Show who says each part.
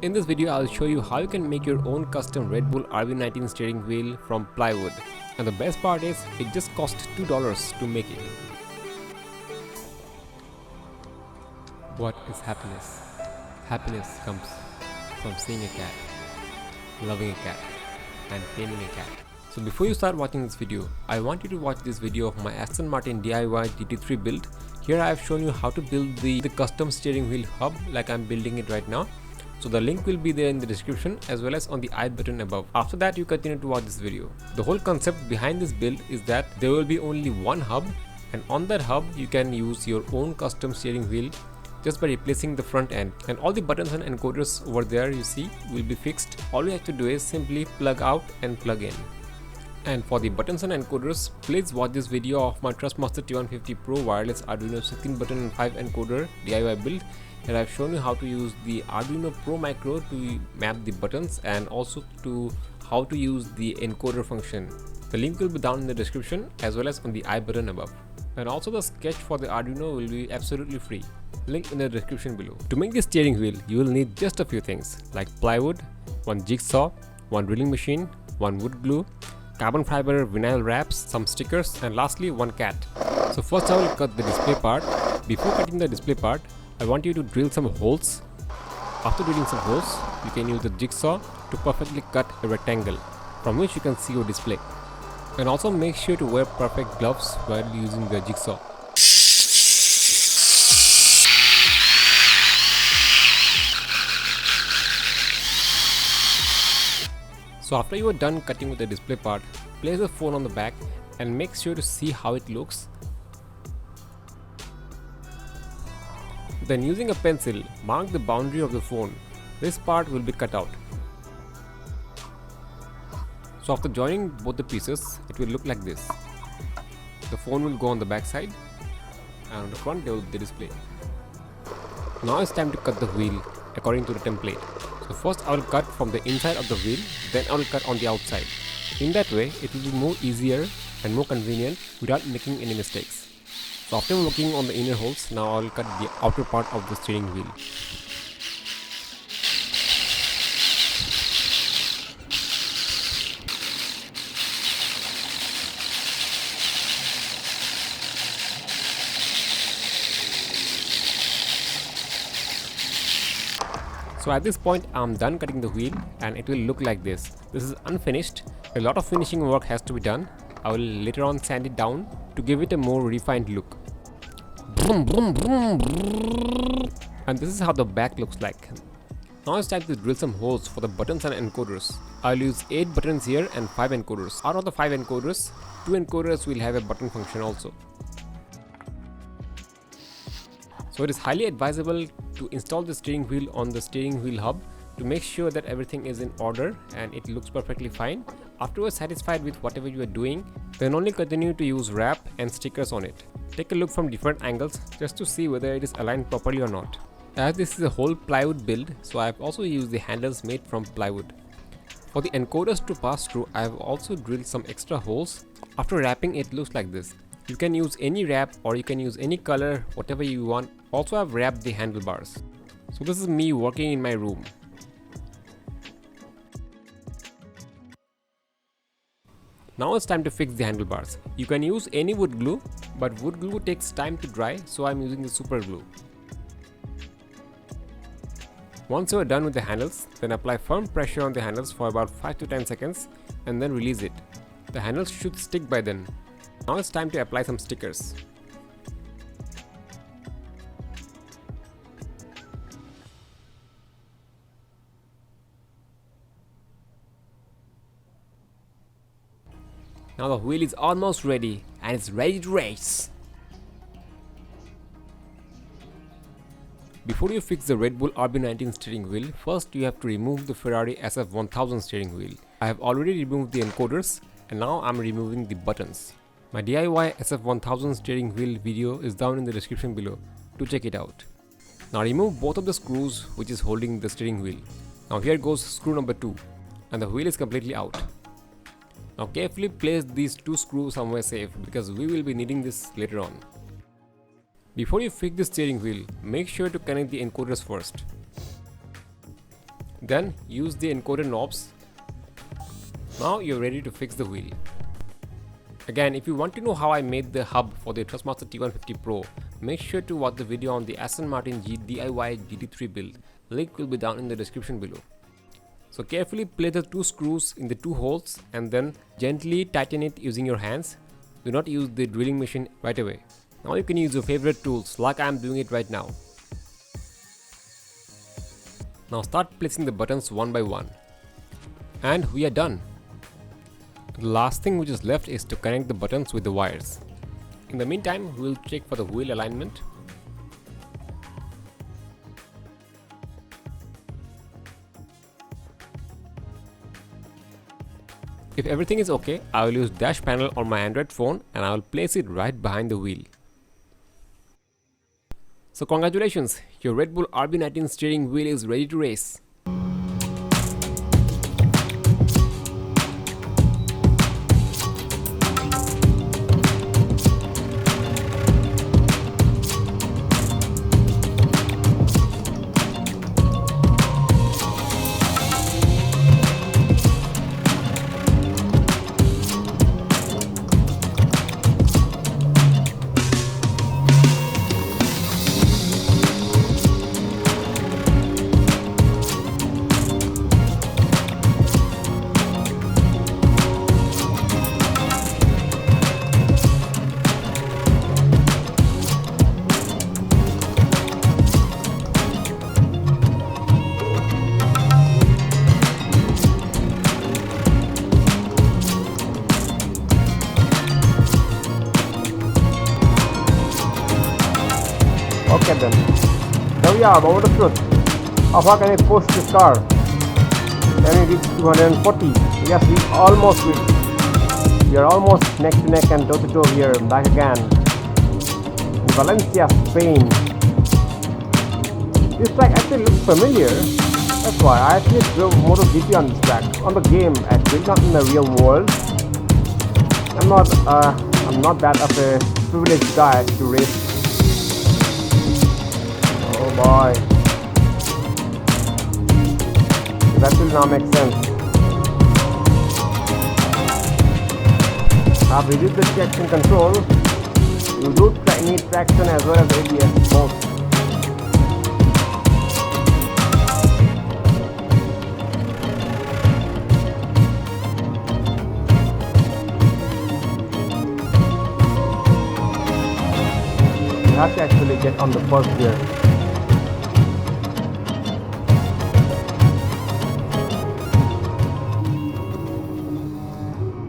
Speaker 1: In this video, I'll show you how you can make your own custom Red Bull RB19 steering wheel from plywood. And the best part is, it just cost $2 to make it. What is happiness? Happiness comes from seeing a cat, loving a cat, and taming a cat. So before you start watching this video, I want you to watch this video of my Aston Martin DIY GT3 build. Here I have shown you how to build the custom steering wheel hub like I'm building it right now. So the link will be there in the description as well as on the I button above. After that, you continue to watch this video. The whole concept behind this build is that there will be only one hub, and on that hub you can use your own custom steering wheel just by replacing the front end, and all the buttons and encoders over there you see will be fixed. All you have to do is simply plug out and plug in. And for the buttons and encoders, please watch this video of my Trustmaster T150 Pro wireless Arduino 16 button and 5 encoder DIY build. And I've shown you how to use the Arduino Pro Micro to map the buttons and also to how to use the encoder function. The link will be down in the description as well as on the I button above. And also the sketch for the Arduino will be absolutely free. Link in the description below. To make this steering wheel, you will need just a few things like plywood, one jigsaw, one drilling machine, one wood glue, carbon fiber vinyl wraps, some stickers, and lastly one cat. So first I will cut the display part. Before cutting the display part, I want you to drill some holes. After drilling some holes, you can use the jigsaw to perfectly cut a rectangle from which you can see your display. And also make sure to wear perfect gloves while using the jigsaw. So after you are done cutting with the display part, place the phone on the back and make sure to see how it looks. Then using a pencil, mark the boundary of the phone. This part will be cut out. So after joining both the pieces, it will look like this. The phone will go on the back side and on the front there will be the display. Now it's time to cut the wheel according to the template. So first I will cut from the inside of the wheel, then I will cut on the outside. In that way, it will be more easier and more convenient without making any mistakes. So after working on the inner holes, now I will cut the outer part of the steering wheel. So at this point I'm done cutting the wheel and it will look like this. This is unfinished. A lot of finishing work has to be done. I will later on sand it down to give it a more refined look. And this is how the back looks like. Now it's time to drill some holes for the buttons and encoders. I'll use 8 buttons here and 5 encoders. Out of the 5 encoders, 2 encoders will have a button function also. So it is highly advisable to install the steering wheel on the steering wheel hub to make sure that everything is in order and it looks perfectly fine. After you are satisfied with whatever you are doing, then only continue to use wrap and stickers on it. Take a look from different angles just to see whether it is aligned properly or not. As this is a whole plywood build, so I have also used the handles made from plywood. For the encoders to pass through, I have also drilled some extra holes. After wrapping, it looks like this. You can use any wrap or you can use any color, whatever you want. Also I've wrapped the handlebars. So this is me working in my room. Now it's time to fix the handlebars. You can use any wood glue, but wood glue takes time to dry, so I'm using the super glue. Once you are done with the handles, then apply firm pressure on the handles for about 5 to 10 seconds and then release it. The handles should stick by then. Now it's time to apply some stickers. Now the wheel is almost ready and it's ready to race. Before you fix the Red Bull RB19 steering wheel, first you have to remove the Ferrari SF1000 steering wheel. I have already removed the encoders and now I'm removing the buttons. My DIY SF1000 steering wheel video is down in the description below to check it out. Now remove both of the screws which is holding the steering wheel. Now here goes screw number 2 and the wheel is completely out. Now carefully place these 2 screws somewhere safe because we will be needing this later on. Before you fix the steering wheel, make sure to connect the encoders first. Then use the encoder knobs. Now you're ready to fix the wheel. Again, if you want to know how I made the hub for the Trustmaster T150 Pro, make sure to watch the video on the Aston Martin DIY GT3 build. Link will be down in the description below. So carefully place the 2 screws in the 2 holes and then gently tighten it using your hands. Do not use the drilling machine right away. Now you can use your favorite tools like I am doing it right now. Now start placing the buttons one by one. And we are done. The last thing which is left is to connect the buttons with the wires. In the meantime, we will check for the wheel alignment. If everything is okay, I will use dash panel on my Android phone and I will place it right behind the wheel. So congratulations, your Red Bull RB19 steering wheel is ready to race.
Speaker 2: Okay then, here we are over the truth. How far can I push this car? Can we reach 240? Yes, we almost reached. We are almost neck to neck and toe to toe here, back again. In Valencia, Spain. This track actually looks familiar. That's why I actually drove MotoGP on this track, on the game actually, not in the real world. I'm not that of a privileged guy to race. Oh boy, that will now make sense. I've reduced the traction control. You do need traction as well as ABS both. You have to actually get on the first gear.